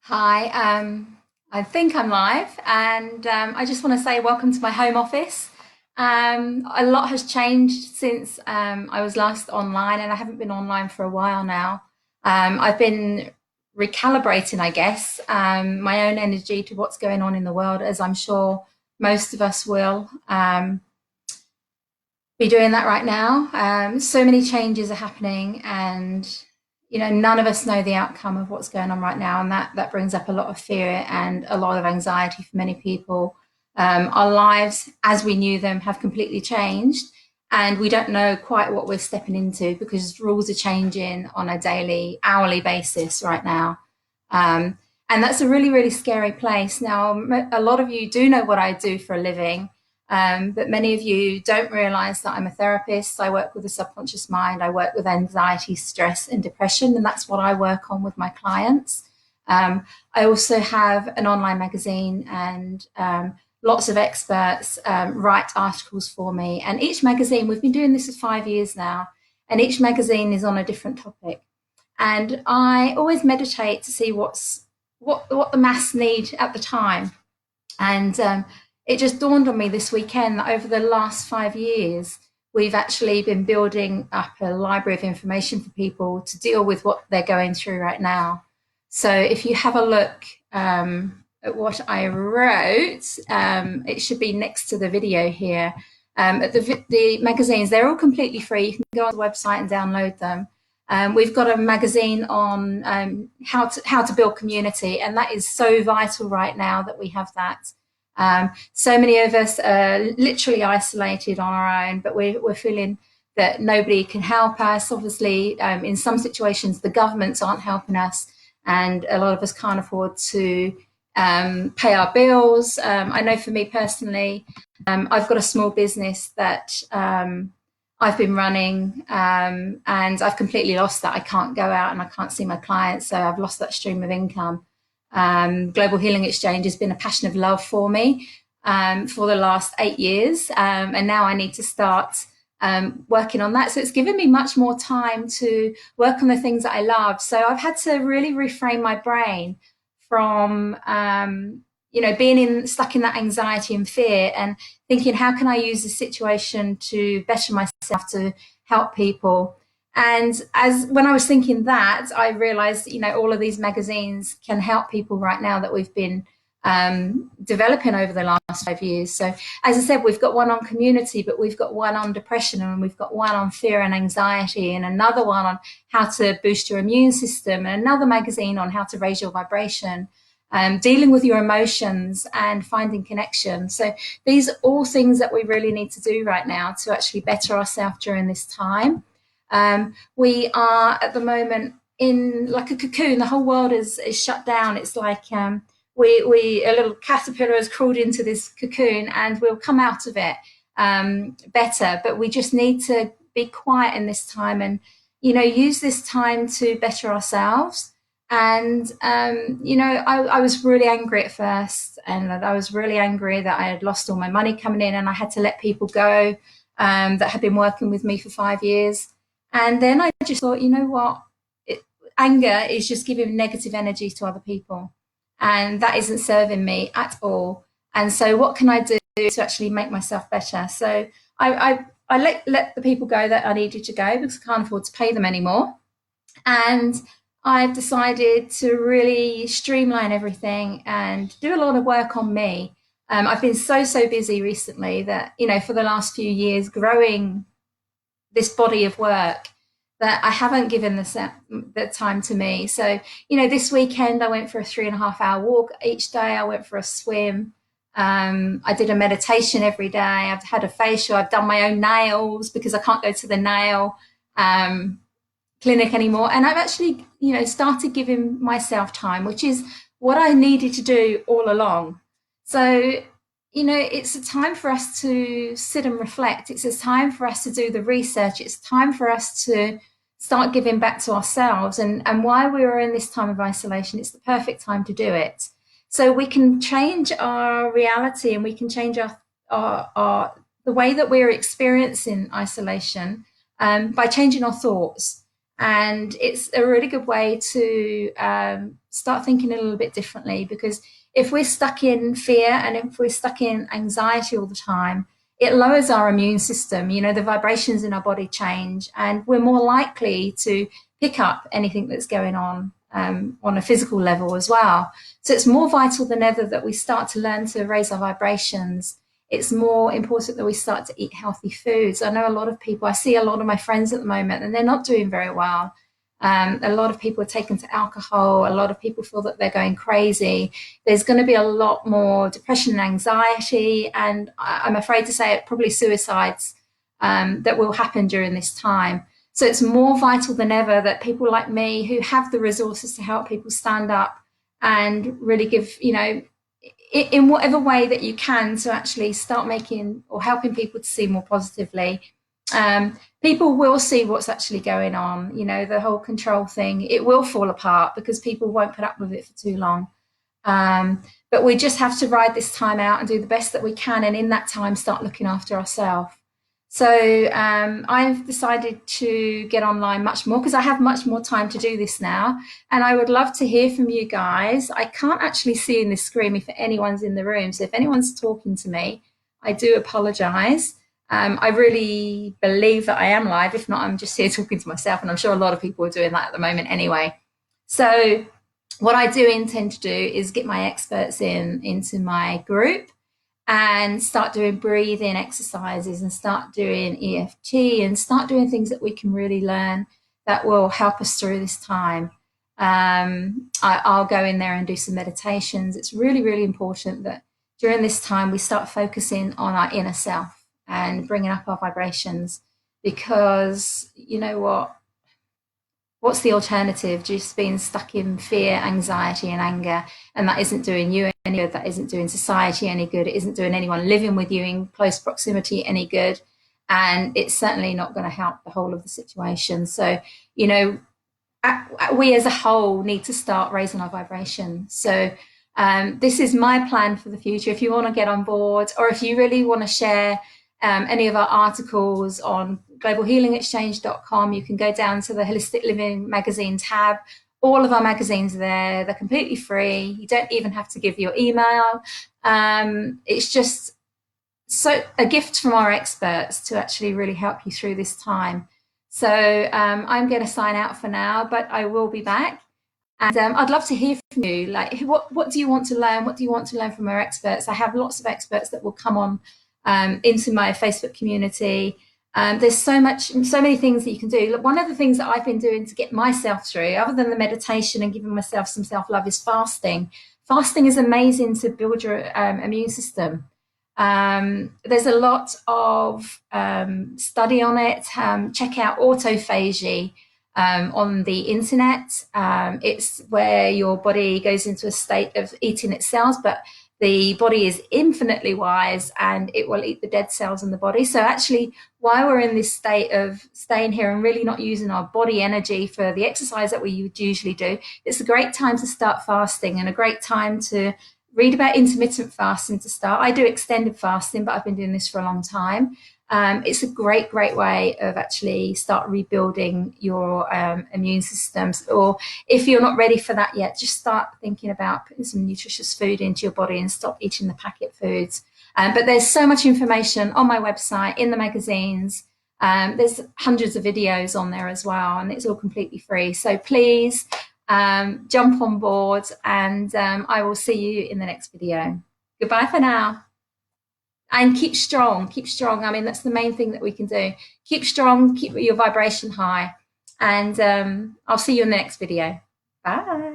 Hi, I think I'm live, and I just want to say welcome to my home office. A lot has changed since I was last online, and I haven't been online for a while now. I've been recalibrating, I guess, my own energy to what's going on in the world, as I'm sure most of us will be doing that right now. So many changes are happening, and none of us know the outcome of what's going on right now, and that brings up a lot of fear and a lot of anxiety for many people. Our lives, as we knew them, have completely changed, and we don't know quite what we're stepping into because rules are changing on a daily, hourly basis right now. Um, and that's a really, really scary place. Now, a lot of you do know what I do for a living, but many of you don't realize that I'm a therapist. I work with the subconscious mind. I work with anxiety, stress, and depression, and that's what I work on with my clients. I also have an online magazine, and lots of experts write articles for me. And each magazine, we've been doing this for 5 years now, and each magazine is on a different topic. And I always meditate to see what the mass need at the time. And it just dawned on me this weekend that over the last 5 years, we've actually been building up a library of information for people to deal with what they're going through right now. So if you have a look at what I wrote, it should be next to the video here. The magazines, they're all completely free. You can go on the website and download them. We've got a magazine on how to build community, and that is so vital right now that we have that. So many of us are literally isolated on our own, but we're feeling that nobody can help us. Obviously, in some situations, the governments aren't helping us, and a lot of us can't afford to pay our bills. I know for me personally, I've got a small business that I've been running, and I've completely lost that. I can't go out and I can't see my clients, so I've lost that stream of income. Global Healing Exchange has been a passion of love for me for the last 8 years, and now I need to start working on that. So it's given me much more time to work on the things that I love. So I've had to really reframe my brain from being stuck in that anxiety and fear, and thinking, how can I use the situation to better myself, to help people. And as when I was thinking that, I realized, all of these magazines can help people right now that we've been developing over the last 5 years. So, as I said, we've got one on community, but we've got one on depression, and we've got one on fear and anxiety, and another one on how to boost your immune system, and another magazine on how to raise your vibration. Dealing with your emotions and finding connection. So these are all things that we really need to do right now to actually better ourselves during this time. We are at the moment in like a cocoon. The whole world is shut down. It's like we a little caterpillar has crawled into this cocoon, and we'll come out of it better. But we just need to be quiet in this time, and use this time to better ourselves. And I was really angry at first, and I was really angry that I had lost all my money coming in, and I had to let people go that had been working with me for 5 years. And then I just thought, you know what? Anger is just giving negative energy to other people, and that isn't serving me at all. And so, what can I do to actually make myself better? So I let the people go that I needed to go because I can't afford to pay them anymore. And I've decided to really streamline everything and do a lot of work on me. I've been so busy recently that, for the last few years, growing this body of work, that I haven't given the time to me. So, this weekend I went for a 3.5 hour walk each day. I went for a swim. I did a meditation every day. I've had a facial. I've done my own nails because I can't go to the nail clinic anymore. And I've actually, started giving myself time, which is what I needed to do all along. So, it's a time for us to sit and reflect. It's a time for us to do the research. It's time for us to start giving back to ourselves. And while we are in this time of isolation, it's the perfect time to do it. So we can change our reality, and we can change our the way that we're experiencing isolation by changing our thoughts. And it's a really good way to start thinking a little bit differently, because if we're stuck in fear and if we're stuck in anxiety all the time, it lowers our immune system. You know, the vibrations in our body change, and we're more likely to pick up anything that's going on a physical level as well. So it's more vital than ever that we start to learn to raise our vibrations. It's more important that we start to eat healthy foods. I know a lot of people, I see a lot of my friends at the moment, and they're not doing very well. A lot of people are taken to alcohol. A lot of people feel that they're going crazy. There's going to be a lot more depression and anxiety, and I'm afraid to say it, probably suicides that will happen during this time. So it's more vital than ever that people like me, who have the resources to help people, stand up and really give, you know, in whatever way that you can, to actually start making or helping people to see more positively. People will see what's actually going on. You know, the whole control thing, it will fall apart because people won't put up with it for too long. But we just have to ride this time out and do the best that we can, and in that time start looking after ourselves. So I've decided to get online much more because I have much more time to do this now. And I would love to hear from you guys. I can't actually see in the screen if anyone's in the room. So if anyone's talking to me, I do apologize. I really believe that I am live. If not, I'm just here talking to myself. And I'm sure a lot of people are doing that at the moment anyway. So what I do intend to do is get my experts into my group and start doing breathing exercises and start doing EFT and start doing things that we can really learn that will help us through this time. I'll go in there and do some meditations. It's really, really important that during this time we start focusing on our inner self and bringing up our vibrations, because you know what's the alternative? Just being stuck in fear, anxiety, and anger. And that isn't doing you any good. That isn't doing society any good. It isn't doing anyone living with you in close proximity any good. And it's certainly not going to help the whole of the situation. So, you know, we as a whole need to start raising our vibration. So, this is my plan for the future. If you want to get on board, or if you really want to share any of our articles on globalhealingexchange.com, you can go down to the Holistic Living magazine tab. All of our magazines are there. They're completely free. You don't even have to give your email. It's just so a gift from our experts to actually really help you through this time. So I'm going to sign out for now, but I will be back. And I'd love to hear from you. Like, what do you want to learn? What do you want to learn from our experts? I have lots of experts that will come on into my Facebook community. There's so many things that you can do. Look, one of the things that I've been doing to get myself through, other than the meditation and giving myself some self-love, is fasting. Fasting is amazing to build your immune system. There's a lot of study on it. Check out autophagy on the internet. It's where your body goes into a state of eating its cells, but the body is infinitely wise and it will eat the dead cells in the body. So actually, while we're in this state of staying here and really not using our body energy for the exercise that we would usually do, it's a great time to start fasting and a great time to read about intermittent fasting to start. I do extended fasting, but I've been doing this for a long time. It's a great way of actually start rebuilding your immune systems. Or if you're not ready for that yet, just start thinking about putting some nutritious food into your body and stop eating the packet foods. But there's so much information on my website, in the magazines. There's hundreds of videos on there as well, and it's all completely free. So please jump on board, and I will see you in the next video. Goodbye for now. And keep strong, keep strong. I mean, that's the main thing that we can do. Keep strong, keep your vibration high. And I'll see you in the next video. Bye.